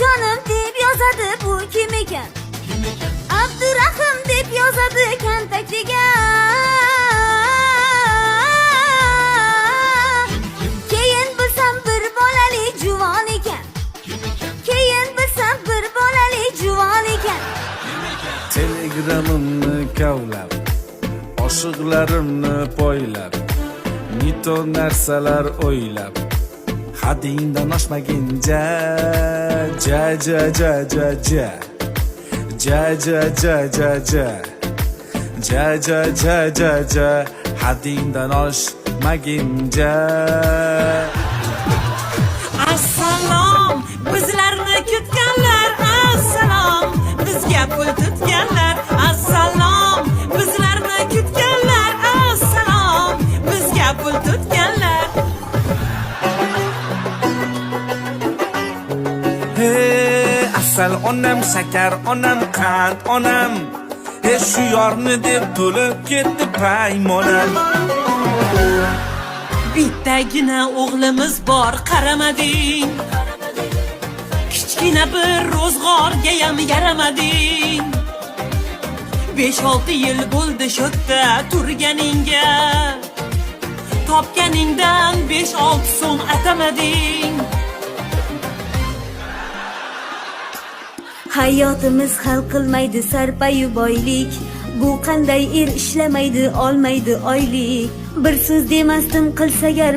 jonim deb yozadi, bu kim ekan? Abdurahim deb yozadi kontaktiga. Keyin bilsam bir bolali juvon ekan. Keyin bilsam bir bolali juvon ekan. Telegramimni kavlab, oshiqlarimni poylab, mito narsalar o'ylab, hadingdan oshmaguncha, ja ja ja ja ja, ja ja ja ja ja, ja ja ja ja ja, hadingdan oshmaguncha. Assalom, bizlarni kutganlar, assalom, bizga pul tutganlar, assalom, bizlarni kutganlar, assalom, bizga pul tutganlar. Hey, asal onam, shakar onam, qand onam, hey shu yorni deb to'lib ketdi paymonam. Bittagina o'g'limiz bor, qaramading. Kichkina bir ro'zg'orga ham yaramading. 5-6 yil bo'ldi shu yerda turganingga, topganingdan 5-6 so'm atamading. Hayotimiz hal qilmaydi sarpayu boylik. Bu qanday ishlamaydi, olmaydi oylik. Bir so'z demasdan qilsa gar